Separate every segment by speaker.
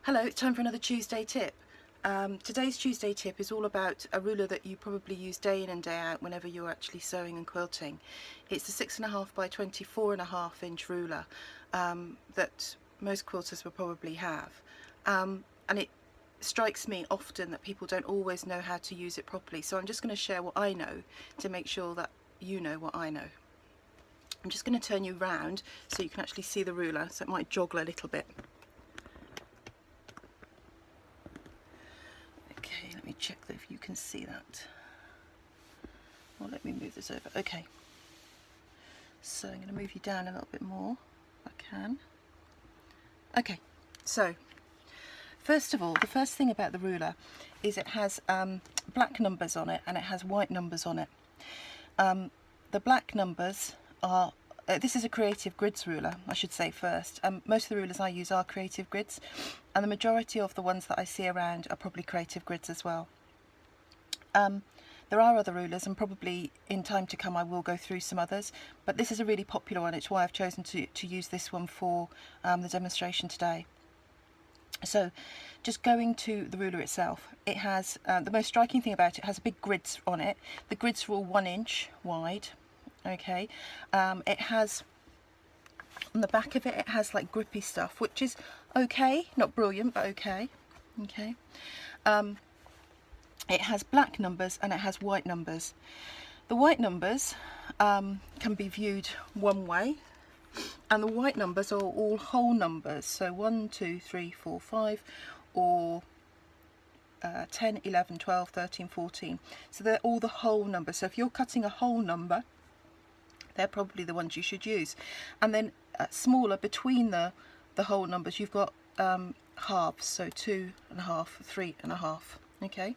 Speaker 1: Hello, it's time for another Tuesday tip. Today's Tuesday tip is all about a ruler that you probably use day in and day out whenever you're actually sewing and quilting. It's the 6.5 by 24.5 inch ruler that most quilters will probably have. And it strikes me often that people don't always know how to use it properly, so I'm just going to share what I know to make sure that you know what I know. I'm just going to turn you round so you can actually see the ruler, so it might joggle a little bit. Okay, let me check that if you can see that. Well, let me move this over. Okay, so I'm going to move you down a little bit more if I can. Okay, so first of all, the first thing about the ruler is it has black numbers on it and it has white numbers on it. The black numbers are this is a Creative Grids ruler, I should say first. Most of the rulers I use are Creative Grids, and the majority of the ones that I see around are probably Creative Grids as well. There are other rulers, and probably in time to come I will go through some others, but this is a really popular one. It's why I've chosen to use this one for the demonstration today. So just going to the ruler itself, it has the most striking thing about it has big grids on it. The grids are all 1 inch wide. Okay, it has on the back of it, it has like grippy stuff, which is okay, not brilliant, but okay. Okay, it has black numbers and it has white numbers. The white numbers can be viewed one way, and the white numbers are all whole numbers, so 1, 2, 3, 4, 5, or 10, 11, 12, 13, 14. So they're all the whole numbers. So if you're cutting a whole number, they're probably the ones you should use. And then smaller between the whole numbers, you've got halves, so 2.5, 3.5. Okay.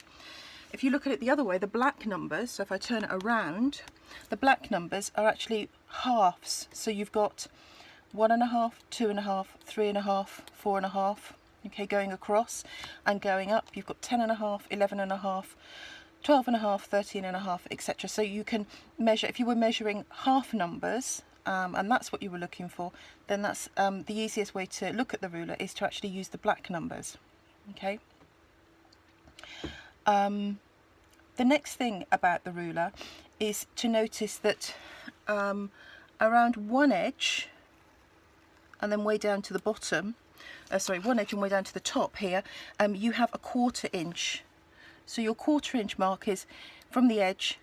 Speaker 1: If you look at it the other way, the black numbers, so if I turn it around, the black numbers are actually halves. So you've got 1.5, 2.5, 3.5, 4.5. Okay, going across and going up, you've got 10.5, 11.5, 12.5, 13.5, etc. So you can measure, if you were measuring half numbers, and that's what you were looking for, then that's the easiest way to look at the ruler is to actually use the black numbers. Okay. The next thing about the ruler is to notice that around one edge and then way down to the bottom, one edge and way down to the top here, you have a 1/4 inch. So your 1/4 inch mark is from the edge,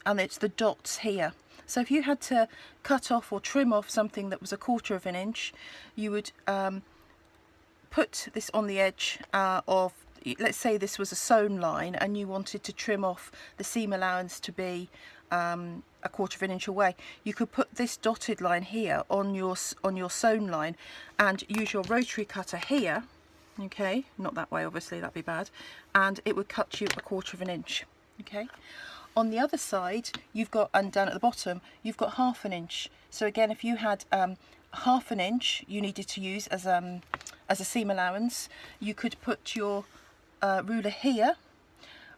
Speaker 1: and it's the dots here. So if you had to cut off or trim off something that was a 1/4 inch, you would put this on the edge of, let's say this was a sewn line and you wanted to trim off the seam allowance to be a 1/4 inch away. You could put this dotted line here on your sewn line and use your rotary cutter here. Okay, not that way obviously, that'd be bad, and it would cut you a 1/4 inch. Okay, on the other side you've got, and down at the bottom you've got 1/2 inch. So again, if you had 1/2 inch you needed to use as a seam allowance, you could put your ruler here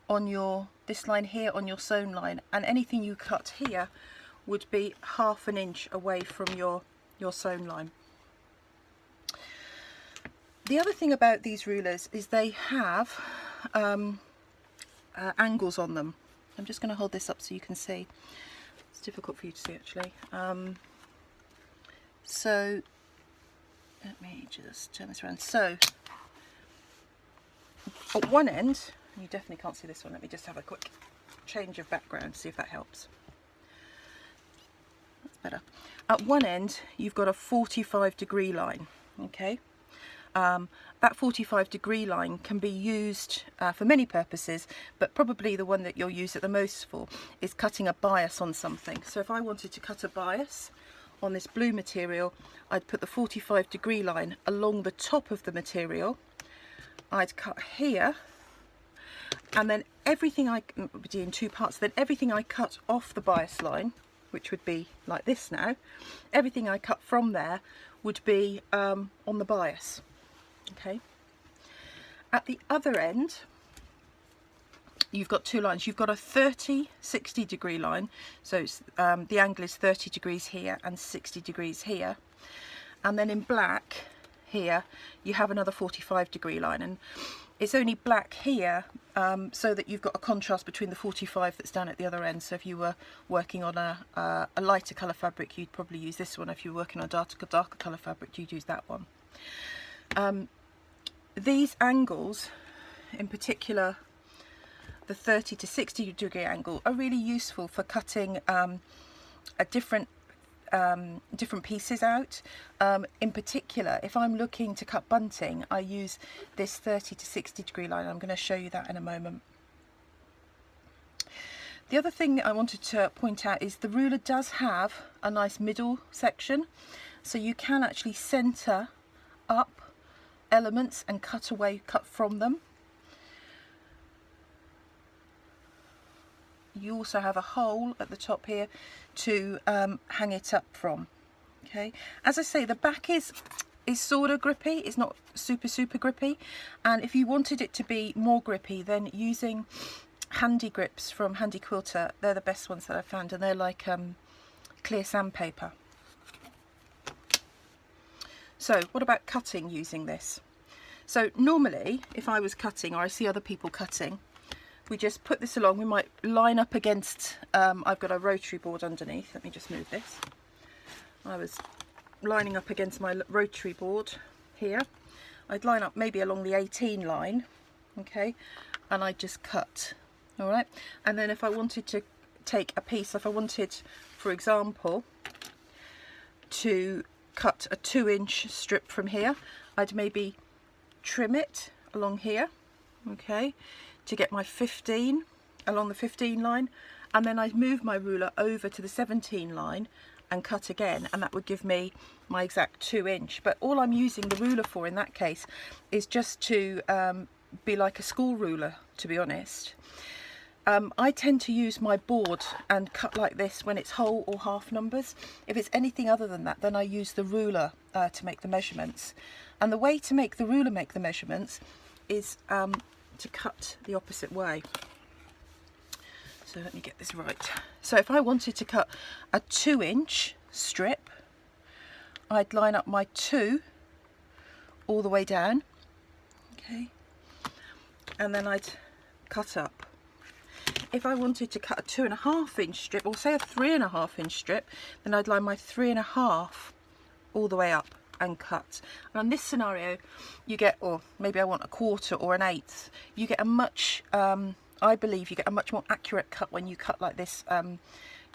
Speaker 1: on this line here on your sewn line, and anything you cut here would be 1/2 inch away from your sewn line. The other thing about these rulers is they have angles on them. I'm just going to hold this up so you can see. It's difficult for you to see actually. So let me just turn this around. So at one end, you definitely can't see this one, let me just have a quick change of background, see if that helps. That's better. At one end you've got a 45-degree line. Okay. That 45-degree line can be used for many purposes, but probably the one that you'll use it the most for is cutting a bias on something. So if I wanted to cut a bias on this blue material, I'd put the 45-degree line along the top of the material. I'd cut here, and then everything would be in 2 parts. Then everything I cut off the bias line, which would be like this now, everything I cut from there would be on the bias. Okay. At the other end you've got 2 lines. You've got a 30-60 degree line, so it's, the angle is 30 degrees here and 60 degrees here, and then in black here you have another 45-degree line, and it's only black here so that you've got a contrast between the 45 that's down at the other end. So if you were working on a lighter colour fabric, you'd probably use this one. If you're working on a darker colour fabric, you'd use that one. These angles, in particular the 30 to 60 degree angle, are really useful for cutting different pieces out. In particular, if I'm looking to cut bunting, I use this 30 to 60 degree line. I'm going to show you that in a moment. The other thing I wanted to point out is the ruler does have a nice middle section, so you can actually centre up elements and cut from them. You also have a hole at the top here to hang it up from. Okay, as I say, the back is sort of grippy. It's not super grippy, and if you wanted it to be more grippy, then using handy grips from Handy Quilter, they're the best ones that I've found, and they're like clear sandpaper. So what about cutting using this? So normally if I was cutting, or I see other people cutting, we just put this along. We might line up against, I've got a rotary board underneath. Let me just move this. I was lining up against my rotary board here. I'd line up maybe along the 18 line, okay, and I'd just cut, all right. And then if I wanted to take a piece, if I wanted, for example, to cut a 2-inch strip from here, I'd maybe trim it along here, okay, to get my 15 along the 15 line, and then I'd move my ruler over to the 17 line and cut again, and that would give me my exact 2-inch. But all I'm using the ruler for in that case is just to be like a school ruler, to be honest. I tend to use my board and cut like this when it's whole or half numbers. If it's anything other than that, then I use the ruler to make the measurements. And the way to make the ruler make the measurements is to cut the opposite way. So let me get this right. So if I wanted to cut a 2-inch strip, I'd line up my 2 all the way down, okay, and then I'd cut up. If I wanted to cut a 2.5-inch strip, or say a 3.5-inch strip, then I'd line my 3.5 all the way up and cut. And in this scenario you get, or maybe I want a 1/4 or an 1/8, you get a much I believe you get a much more accurate cut when you cut like this,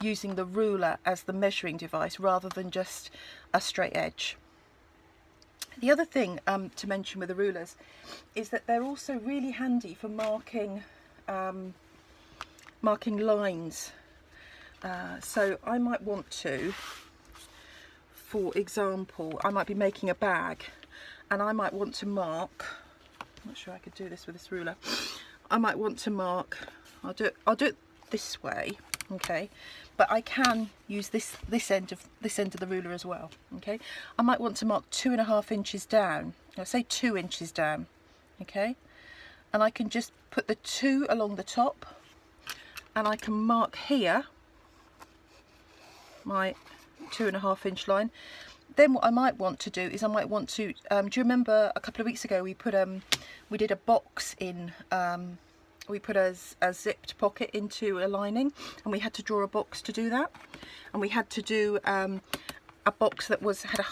Speaker 1: using the ruler as the measuring device rather than just a straight edge. The other thing to mention with the rulers is that they're also really handy for marking lines. So I might want to, for example, I might be making a bag and I might want to mark, I'm not sure I could do this with this ruler, I might want to mark, I'll do it this way, okay, but I can use this end of the ruler as well, okay. I might want to mark 2.5 inches down, I'll say 2 inches down, okay, and I can just put the 2 along the top, and I can mark here my 2.5-inch line. Then what I might want to do is I might want to, do you remember a couple of weeks ago we put we did a box in, we put a zipped pocket into a lining, and we had to draw a box to do that, and we had to do a box that had a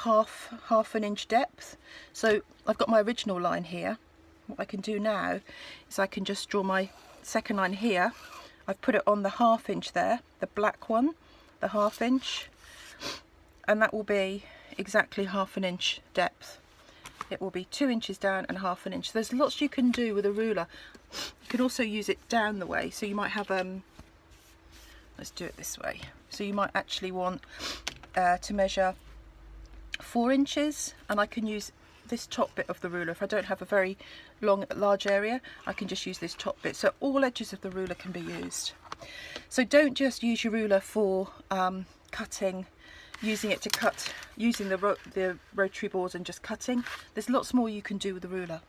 Speaker 1: half an inch depth. So I've got my original line here. What I can do now is I can just draw my second line here. I've put it on the 1/2 inch there, the black one, the 1/2 inch, and that will be exactly 1/2 inch depth. It will be 2 inches down and 1/2 inch. There's lots you can do with a ruler. You can also use it down the way, so you might have let's do it this way. So you might actually want to measure 4 inches, and I can use this top bit of the ruler. If I don't have a very large area, I can just use this top bit. So all edges of the ruler can be used. So don't just use your ruler for cutting, using it to cut, using the rotary board and just cutting. There's lots more you can do with the ruler.